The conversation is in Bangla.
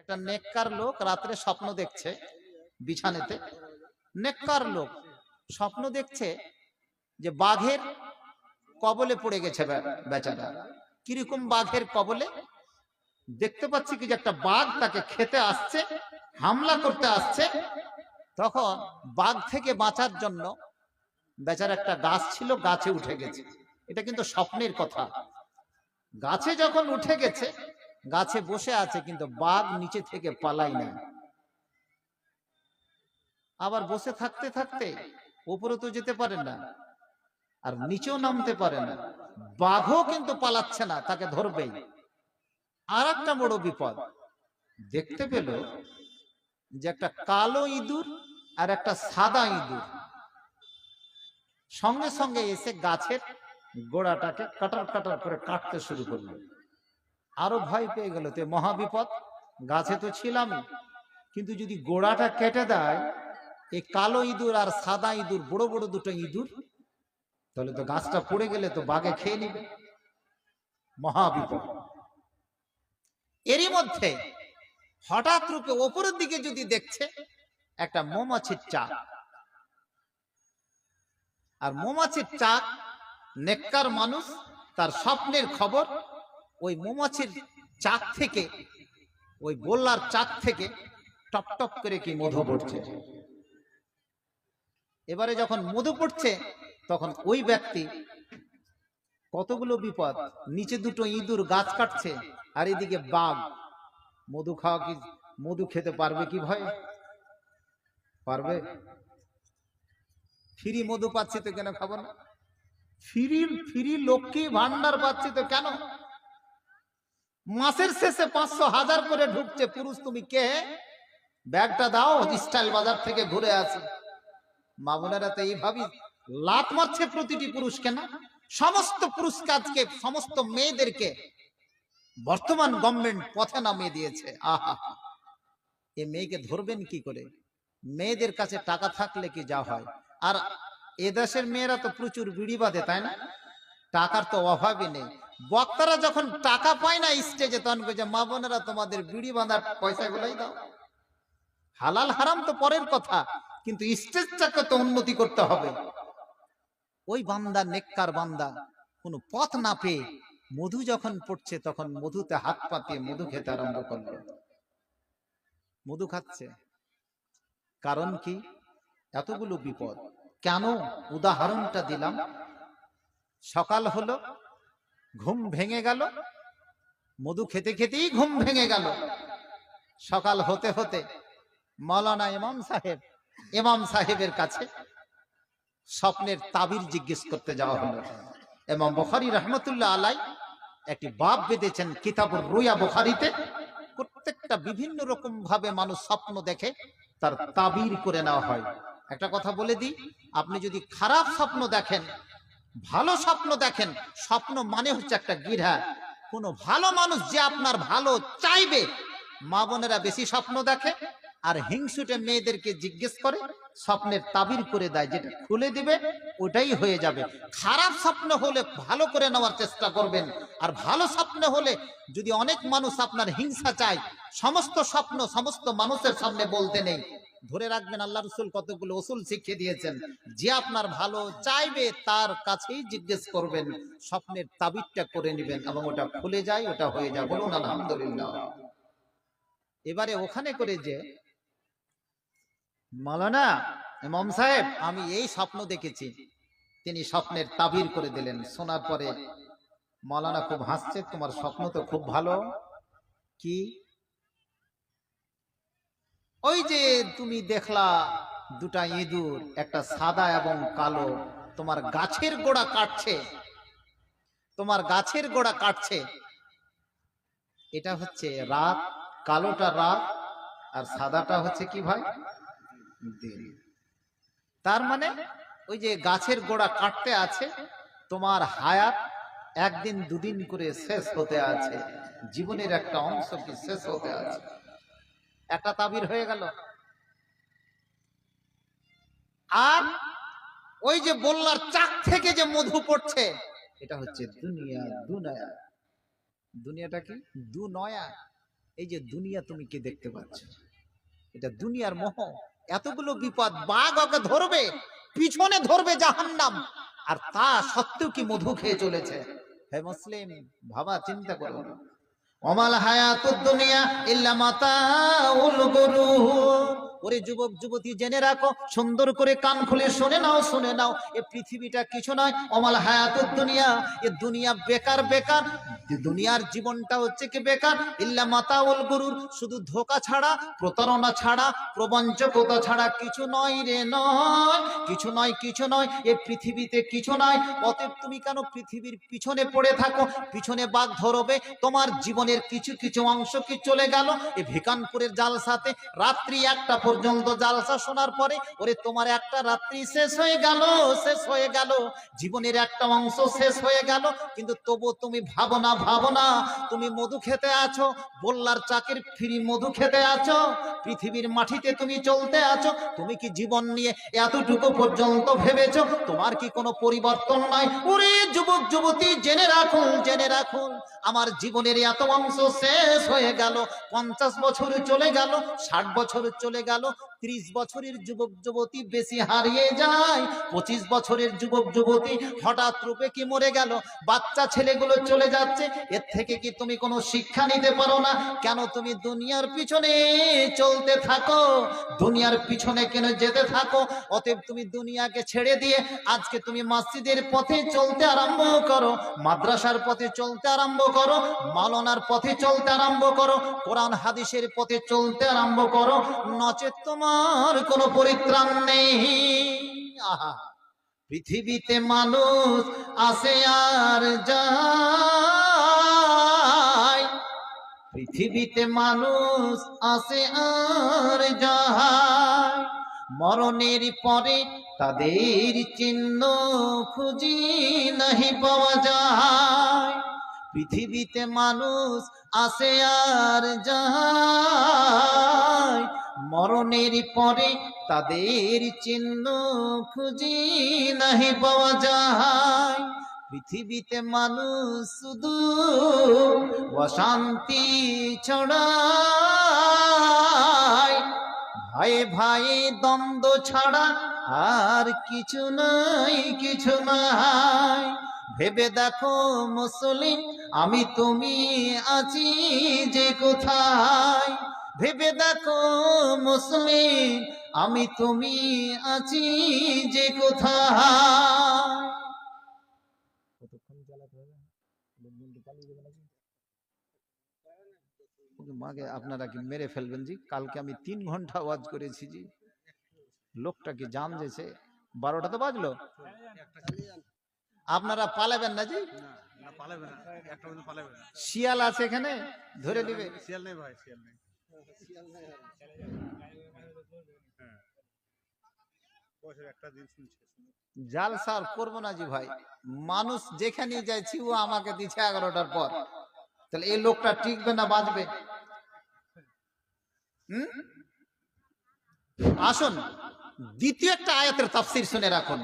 একটা নেককার লোক রাত্রে স্বপ্ন দেখছে, বিছানাতে নেককার লোক স্বপ্ন দেখছে যে বাঘের কবলে পড়ে গেছে বেচারা। কিরকম বাঘের কবলে? দেখতে পাচ্ছি কি যে একটা বাঘ তাকে খেতে আসছে, হামলা করতে আসছে। তখন বাঘ থেকে বাঁচার জন্য বেচারা একটা গাছ ছিল, গাছে উঠে গেছে। এটা কিন্তু স্বপ্নের কথা। গাছে যখন উঠে গেছে, গাছে বসে আছে, কিন্তু বাঘ নিচে থেকে পালাই না। আবার বসে থাকতে থাকতে উপরে তো যেতে পারে না, আর নিচেও নামতে পারে না। বাঘও কিন্তু পালাচ্ছে না, তাকে ধরবেই। আর একটা বড় বিপদ দেখতে পেল যে একটা কালো ইঁদুর আর একটা সাদা ইঁদুর সঙ্গে সঙ্গে এসে গাছের গোড়াটাকে কাটার কাটার করে কাটতে শুরু করলো। আরো ভয় পেয়ে গেল, তো মহাবিপদ, গাছে তো ছিলামই, কিন্তু যদি গোড়াটা কেটে দেয় এই কালো ইঁদুর আর সাদা ইঁদুর, বড় বড় দুটো ইঁদুর, তাহলে তো গাছটা পড়ে গেলে তো বাঘে খেয়ে নিবে, মহাবিপদ। এরই মধ্যে হঠাৎ রূপে ওপরের দিকে যদি দেখছে একটা মৌমাছির চাক, আর মৌমাছির চাক, নেককার মানুষ, তার স্বপ্নের খবর ওই মৌমাছির চাক থেকে, ওই গোল্লার চাক থেকে টপ টপ করে কি মধু পড়ছে। এবারে যখন মধু পড়ছে তখন ওই ব্যক্তি, কতগুলো বিপদ, নিচে দুটো ইঁদুর গাছ কাটছে, আর এদিকে বাঘ। মধু খাওয়া কি, মধু খেতে পারবে কি ভয়ে? পারবে? ফ্রি মধু পাচ্ছি তো কেন খাবো না? ফ্রি ফ্রি লক্ষ্মী ভান্ডার পাচ্ছি তো কেন? মাসের শেষে 500-1000 করে ঢুকছে। পুরুষ তুমি কে? ব্যাগটা দাও, স্টাইল বাজার থেকে ঘুরে আসি। মা বোনেরা তো এইভাবে লাত মারছে প্রতিটি পুরুষ। কেন? সমস্ত পুরুষকে আজকে, সমস্ত মেয়েদেরকে বর্তমান গভর্নমেন্ট পথে নামিয়ে দিয়েছে। আহা, এ মেয়েকে ধরবেন কি করে? মেয়েদের কাছে টাকা থাকলে কি যা হয়। আর এ দেশের মেয়েরা তো প্রচুর বিড়ি বাঁধে, তাই না? টাকার তো অভাবই নেই। বক্তারা যখন টাকা পায় না স্টেজে, তখন বলছে মা বোনেরা তোমাদের বিড়ি বাঁধার পয়সাগুলোই দাও। হালাল হারাম তো পরের কথা, কিন্তু স্টেজটাকে তো উন্নতি করতে হবে। ওই বান্দা, নেককার বান্দা, কোনো পথ না পেয়ে মধু যখন পড়ছে তখন মধুতে হাত পাতিয়ে মধু খেতে আরম্ভ করলো। মধু খাচ্ছে, কারণ কি? এতগুলো বিপদ কেন? উদাহরণটা দিলাম। সকাল হলো, ঘুম ভেঙে গেল, মধু খেতে খেতেই ঘুম ভেঙে গেল। সকাল হতে হতে মাওলানা ইমাম সাহেবের কাছে স্বপ্নের তাবির জিজ্ঞেস করতে যাওয়া হলো। ইমাম বুখারী রাহমাতুল্লাহ আলাইহি একটি বাব বেঁধেছেন কিতাবুর রুয়া বুখারীতে। প্রত্যেকটা বিভিন্ন রকম ভাবে মানুষ স্বপ্ন দেখে, তার তাবির করে নেওয়া হয়। একটা কথা বলে দিই, আপনি যদি খারাপ স্বপ্ন দেখেন, ভালো স্বপ্ন দেখেন, স্বপ্ন মানে হচ্ছে একটা গিরা। কোন ভালো মানুষ যে আপনার ভালো চাইবে, মা বোনেরা বেশি স্বপ্ন দেখে আর হিংসুটে মেয়েদেরকে জিজ্ঞেস করে, স্বপ্নের তাবির করে দেয়, যেটা খুলে দিবে ওটাই হয়ে যাবে। খারাপ স্বপ্ন হলে ভালো করে নেওয়ার চেষ্টা করবেন। আর ভালো স্বপ্ন হলে যদি অনেক মানুষ আপনার হিংসা চায়, সমস্ত স্বপ্ন সমস্ত মানুষের সামনে বলতে নেই। ধরে রাখবেন, আল্লাহ রাসূল কতগুলো উসুল শিখিয়ে দিয়েছেন। যে আপনার ভালো চাইবে তার কাছেই জিজ্ঞেস করবেন, স্বপ্নের তাবিরটা করে নেবেন এবং ওটা খুলে যায়, ওটা হয়ে যায়। বলুন আলহামদুলিল্লাহ। এবারে ওখানে করে যে মাওলানা ইমাম সাহেব, আমি এই স্বপ্ন দেখেছি, তিনি স্বপ্নের তাবির করে দিলেন। শোনার পরে মাওলানা খুব হাসছে, তোমার স্বপ্ন তো খুব ভালো। কি? ওই যে তুমি দেখলা দুটা ইঁদুর, একটা সাদা এবং কালো, তোমার গাছের গোড়া কাটছে, তোমার গাছের গোড়া কাটছে। এটা হচ্ছে রাত, কালোটা রাত আর সাদাটা হচ্ছে কি ভাই? দিন। তার মানে ওই যে গাছের গোড়া কাটতে আছে, তোমার হায়াত একদিন দুদিন করে শেষ হতে আছে, জীবনের একটা অংশ কি শেষ হতে আছে। একটা তাবির হয়ে গেল। আর ওই যে বললার চাক থেকে যে মধু পড়ছে, এটা হচ্ছে দুনিয়া। দুনিয়াটা কি? দুনয়া। এই যে দুনিয়া তুমি কি দেখতে পাচ্ছ, এটা দুনিয়ার মোহ। এতগুলো বিপদ, বাঘ ওকে ধরবে, পিছনে ধরবে জাহান্নাম, আর তা সত্ত্বেও কি মধু খেয়ে চলেছে। হে মুসলিম, ভাবা চিন্তা করো। ওমাল হায়াতুদ দুনিয়া ইল্লা মাতাউল গুরুর। ওরে যুবক যুবতী, জেনে রাখো, সুন্দর করে কান খুলে শুনে নাও, শুনে নাও, এ পৃথিবীটা কিছু নয়। ওমাল হায়াতুদ দুনিয়া, এ দুনিয়া বেকার, বেকার। দুনিয়ার জীবনটা হচ্ছে কি বেকার। ইল্লা মাতাউল গুরুর, শুধু ধোঁকা ছাড়া, প্রতারণা ছাড়া, প্রবঞ্চকতা ছাড়া কিছু নয় রে, নয়, কিছু নয়, কিছু নয়। এ পৃথিবীতে কিছু নয়। অতএব তুমি কেন পৃথিবীর পিছনে পড়ে থাকো? পিছনে বাঘ ধরবে, তোমার জীবনের কিছু কিছু অংশ কি চলে গেল। এ ভিকানপুরের জালসাতে রাত্রি 1টা পর্যন্ত জালসা শোনার পরে, ওরে তোমার একটা রাত্রি শেষ হয়ে গেল, শেষ হয়ে গেল, জীবনের একটা অংশ শেষ হয়ে গেল। কিন্তু তবু তুমি ভাবো না, ভাবো না, তুমি মধু খেতে আছো, বল্লার চাকের ফ্রি মধু খেতে আছো, পৃথিবীর মাটিতে তুমি চলতে আছো। তুমি কি জীবন নিয়ে এতটুকু পর্যন্ত ভেবেছো? তোমার কি কোনো পরিবর্তন নাই? ওরে যুবক যুবতী, জেনে রাখুন, জেনে রাখুন, আমার জীবনের এত অংশ শেষ হয়ে গেল। 50 বছর চলে গেল, 60 বছর চলে গেল, 30 বছরের যুবক যুবতী বেশি হারিয়ে যায়, 25 বছরের যুবক যুবতী হঠাৎ রূপে কি মরে গেল, বাচ্চা ছেলেগুলো চলে যাচ্ছে। এর থেকে কি তুমি কোনো শিক্ষা নিতে পারো না? কেন তুমি দুনিয়ার পিছনে চলতে থাকো? দুনিয়ার পিছনে কেন যেতে থাকো? অতএব তুমি দুনিয়াকে ছেড়ে দিয়ে আজকে তুমি মসজিদের পথে চলতে আরম্ভ করো, মাদ্রাসার পথে চলতে আরম্ভ করো, মাওলানার পথে চলতে আরম্ভ করো, কোরআন হাদিসের পথে চলতে আরম্ভ করো, নচেত তোমার কোনো পরিত্রাণ নেই। আহা, পৃথিবীতে মানুষ আসে আর যায়, পৃথিবীতে মানুষ আসে আর যায়, মরণের পরে তাদের চিহ্ন খুঁজি নাহি পাওয়া যায়। পৃথিবীতে মানুষ আসে আর যায়, মরণের পরে তাদের চিহ্ন খুঁজি নাহি পাওয়া যায়। পৃথিবীতে মানুষ শুধু অশান্তি ছড়ায়, ভয়ে ভয়ে দ্বন্দ্ব ছাড়া আর কিছু নাই, কিছু নাই। ভেবে দেখো মুসলিম, আমি তুমি আছি যে কোথায়। ভেবে দেখো মুসলিম, আমি তুমি আছি যে কোথায়। কতক্ষণ চালাতে হবে? মাকে আপনারা কি মেরে ফেলবেন জি? কালকে আমি 3 ঘন্টা ওয়াজ করেছি জি, লোকটা কি জাম যেছে। 12টা তো বাজলো, আপনারা পালাবেন না জি? শিয়াল আছে এখানে, ধরে দিবে। শিয়াল নেই ভাই, শিয়াল নেই। জালসা করবো না জি ভাই, মানুষ যেখানে যাইছি ও আমাকে দিচ্ছে 11টার পর, তাহলে এই লোকটা টিকবে না বাঁচবে? আসুন দ্বিতীয় একটা আয়াতের তাফসীর শুনে রাখুন।